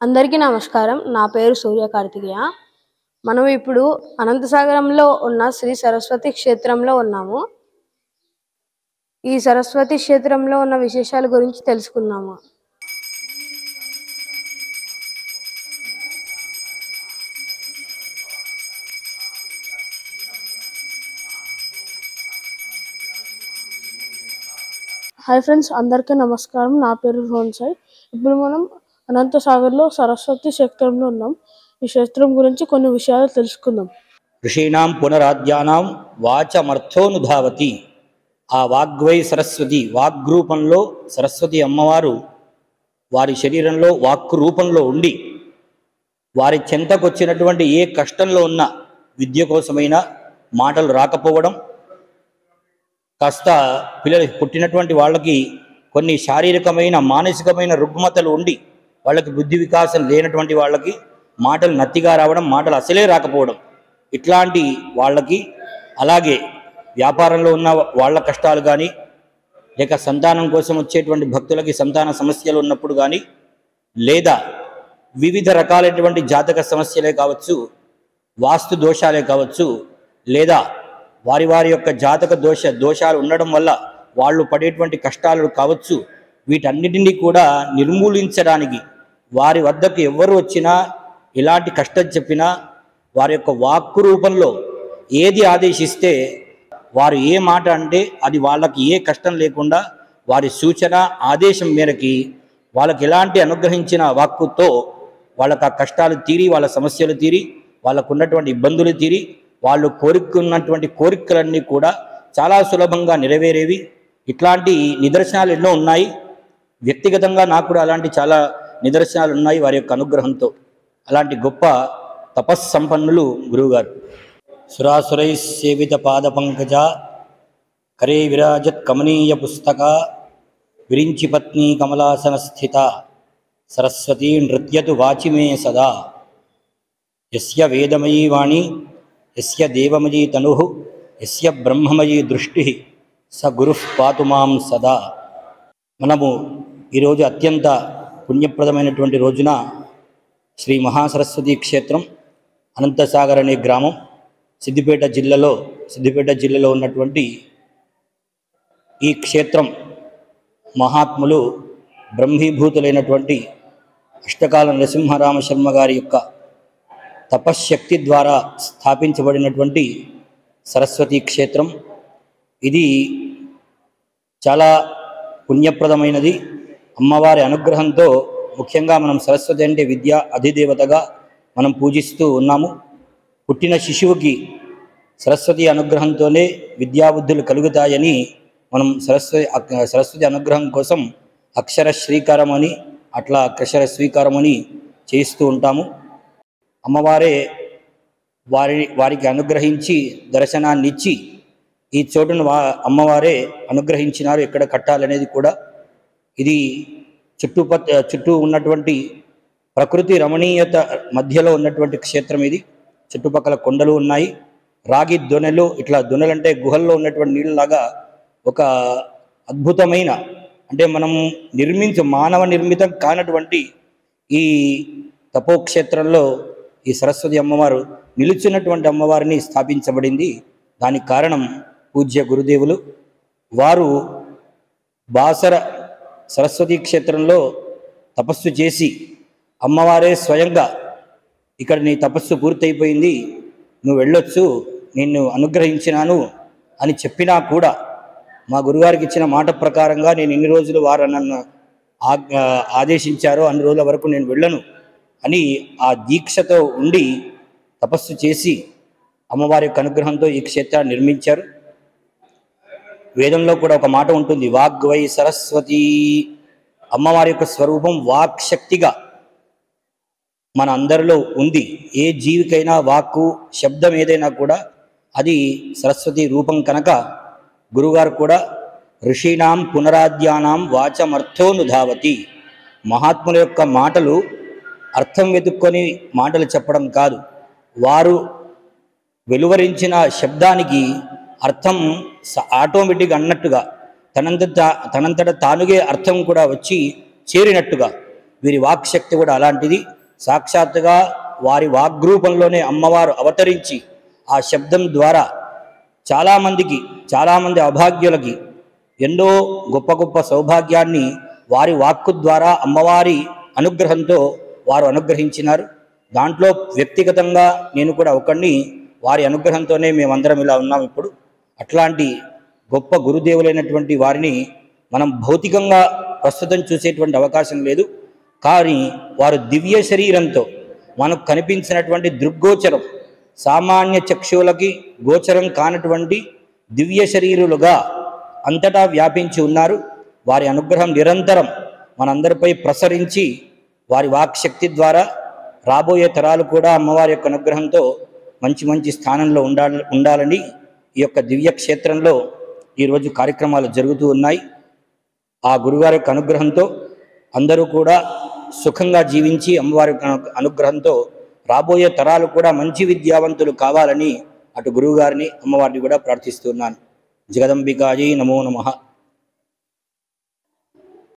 అందరికీ నమస్కారం. నా పేరు సూర్య కార్తికేయ. మనం ఇప్పుడు అనంతసాగరంలో ఉన్న శ్రీ సరస్వతి క్షేత్రంలో ఉన్నాము. ఈ సరస్వతి క్షేత్రంలో ఉన్న విశేషాల గురించి తెలుసుకుందాము. హాయ్ ఫ్రెండ్స్, అందరికీ నమస్కారం. నా పేరు రోహన్ సాయి. ఇప్పుడు మనం అనంతసాగర్లో సరస్వతి క్షేత్రంలో ఉన్నాం. ఈ క్షేత్రం గురించి కొన్ని విషయాలు తెలుసుకుందాం. ఋషీణాం పునరాద్యానాం వాచమర్థోనుధావతి. ఆ వాగ్వై సరస్వతి, వాగ్రూపంలో సరస్వతి అమ్మవారు వారి శరీరంలో వాక్కు రూపంలో ఉండి వారి చెంతకొచ్చినటువంటి ఏ కష్టంలో ఉన్న విద్య కోసమైనా మాటలు రాకపోవడం, కాస్త పిల్లలు పుట్టినటువంటి వాళ్ళకి కొన్ని శారీరకమైన మానసికమైన రుగ్మతలు ఉండి వాళ్ళకి బుద్ధి వికాసం లేనటువంటి వాళ్ళకి మాటలు నత్తిగా రావడం, మాటలు అసలే రాకపోవడం, ఇట్లాంటి వాళ్ళకి, అలాగే వ్యాపారంలో ఉన్న వాళ్ళ కష్టాలు కానీ, లేక సంతానం కోసం వచ్చేటువంటి భక్తులకి సంతాన సమస్యలు ఉన్నప్పుడు కానీ, లేదా వివిధ రకాలైనటువంటి జాతక సమస్యలే కావచ్చు, వాస్తు దోషాలే కావచ్చు, లేదా వారి వారి యొక్క జాతక దోషాలు ఉండడం వల్ల వాళ్ళు పడేటువంటి కష్టాలు కావచ్చు, వీటన్నిటినీ కూడా నిర్మూలించడానికి వారి వద్దకు ఎవరు వచ్చినా, ఎలాంటి కష్టం చెప్పినా వారి యొక్క వాక్కు రూపంలో ఏది ఆదేశిస్తే వారు ఏ మాట అంటే అది వాళ్ళకి ఏ కష్టం లేకుండా వారి సూచన ఆదేశం మేరకి వాళ్ళకి ఎలాంటి అనుగ్రహించిన వాక్కుతో వాళ్ళకి ఆ కష్టాలు తీరి, వాళ్ళ సమస్యలు తీరి, వాళ్ళకు ఉన్నటువంటి ఇబ్బందులు తీరి, వాళ్ళు కోరుకున్నటువంటి కోరికలన్నీ కూడా చాలా సులభంగా నెరవేరేవి. ఇట్లాంటి నిదర్శనాలు ఎన్నో ఉన్నాయి. వ్యక్తిగతంగా నాకు కూడా అలాంటి చాలా నిదర్శనాలు ఉన్నాయి వారి యొక్క అనుగ్రహంతో. అలాంటి గొప్ప తపస్సంపన్నులు గురువుగారు. సురాసురై సేవిత పాద పంకజ కరే విరాజత్ కమనీయ పుస్తక విరించి పత్ని కమలాసన స్థిత సరస్వతీ నృత్యతు వాచిమే సదా. యస్య వేదమయీ వాణి, యస్య దేవమయీ తనుః, యస్య బ్రహ్మమయీ దృష్టి, స గురుః పాతు మాం సదా. మనము ఈరోజు అత్యంత పుణ్యప్రదమైనటువంటి రోజున శ్రీ మహాసరస్వతి క్షేత్రం, అనంతసాగర్ అనే గ్రామం, సిద్దిపేట జిల్లాలో ఉన్నటువంటి ఈ క్షేత్రం మహాత్ములు బ్రహ్మీభూతులైనటువంటి అష్టకాల నరసింహరామశర్మ గారి యొక్క తపశ్శక్తి ద్వారా స్థాపించబడినటువంటి సరస్వతి క్షేత్రం. ఇది చాలా పుణ్యప్రదమైనది. అమ్మవారి అనుగ్రహంతో, ముఖ్యంగా మనం సరస్వతి అంటే విద్య అధిదేవతగా మనం పూజిస్తూ ఉన్నాము. పుట్టిన శిశువుకి సరస్వతి అనుగ్రహంతోనే విద్యాబుద్ధులు కలుగుతాయని మనం సరస్వతి అనుగ్రహం కోసం అక్షర శ్రీకారం అని, అట్లా అక్షర స్వీకారం అని చేస్తూ ఉంటాము. అమ్మవారే వారికి అనుగ్రహించి దర్శనాన్ని ఇచ్చి ఈ చోటును అమ్మవారే అనుగ్రహించినారు. ఎక్కడ కట్టాలనేది కూడా ఇది చుట్టూ ఉన్నటువంటి ప్రకృతి రమణీయత మధ్యలో ఉన్నటువంటి క్షేత్రం ఇది. చుట్టుపక్కల కొండలు ఉన్నాయి, రాగి దొనెలు, ఇట్లా దొనెలంటే గుహల్లో ఉన్నటువంటి నీళ్ళలాగా ఒక అద్భుతమైన, అంటే మనం మానవ నిర్మితం కానటువంటి ఈ తపోక్షేత్రంలో ఈ సరస్వతి అమ్మవారు నిలుచున్నటువంటి అమ్మవారిని స్థాపించబడింది. దానికి కారణం పూజ్య గురుదేవులు. వారు బాసర సరస్వతి క్షేత్రంలో తపస్సు చేసి అమ్మవారే స్వయంగా ఇక్కడ నీ తపస్సు పూర్తయిపోయింది, నువ్వు వెళ్ళొచ్చు, నిన్ను అనుగ్రహించినాను అని చెప్పినా కూడా మా గురుగారికి ఇచ్చిన మాట ప్రకారంగా నేను ఎన్ని రోజులు వారు నన్ను ఆదేశించారో అన్ని రోజుల వరకు నేను వెళ్ళను అని ఆ దీక్షతో ఉండి తపస్సు చేసి అమ్మవారి యొక్క అనుగ్రహంతో ఈ క్షేత్రాన్ని నిర్మించారు. వేదంలో కూడా ఒక మాట ఉంటుంది, వాగ్వై సరస్వతి. అమ్మవారి యొక్క స్వరూపం వాక్శక్తిగా మన అందరిలో ఉంది. ఏ జీవికైనా వాక్కు శబ్దం ఏదైనా కూడా అది సరస్వతి రూపం కనుక గురుగారు కూడా ఋషీణాం పునరాద్యానాం వాచమర్థోనుధావతి. మహాత్ముల యొక్క మాటలు అర్థం వెతుక్కొని మాటలు చెప్పడం కాదు, వారు వెలువరించిన శబ్దానికి అర్థం ఆటోమేటిక్గా అన్నట్టుగా తనంతట తానుగే అర్థం కూడా వచ్చి చేరినట్టుగా వీరి వాక్శక్తి కూడా అలాంటిది. సాక్షాత్తుగా వారి వాగ్రూపంలోనే అమ్మవారు అవతరించి ఆ శబ్దం ద్వారా చాలామంది అభాగ్యులకి ఎన్నో గొప్ప గొప్ప సౌభాగ్యాన్ని వారి వాక్కు ద్వారా అమ్మవారి అనుగ్రహంతో వారు అనుగ్రహించినారు. దాంట్లో వ్యక్తిగతంగా నేను కూడా ఒకడిని. వారి అనుగ్రహంతోనే మేమందరం ఇలా ఉన్నాం ఇప్పుడు. అట్లాంటి గొప్ప గురుదేవులైనటువంటి వారిని మనం భౌతికంగా ప్రస్తుతం చూసేటువంటి అవకాశం లేదు. కానీ వారు దివ్య శరీరంతో మనకు కనిపించినటువంటి దృగ్గోచరం, సామాన్య చక్షువులకి గోచరం కానటువంటి దివ్య శరీరులుగా అంతటా వ్యాపించి ఉన్నారు. వారి అనుగ్రహం నిరంతరం మనందరిపై ప్రసరించి వారి వాక్శక్తి ద్వారా రాబోయే తరాలు కూడా అమ్మవారి యొక్క అనుగ్రహంతో మంచి మంచి స్థానంలో ఉండాలని ఈ యొక్క దివ్య క్షేత్రంలో ఈరోజు కార్యక్రమాలు జరుగుతూ ఉన్నాయి. ఆ గురువారి యొక్క అనుగ్రహంతో అందరూ కూడా సుఖంగా జీవించి అమ్మవారి యొక్క అనుగ్రహంతో రాబోయే తరాలు కూడా మంచి విద్యావంతులు కావాలని అటు గురువుగారిని అమ్మవారిని కూడా ప్రార్థిస్తున్నాను. జగదంబికాజీ నమో నమః.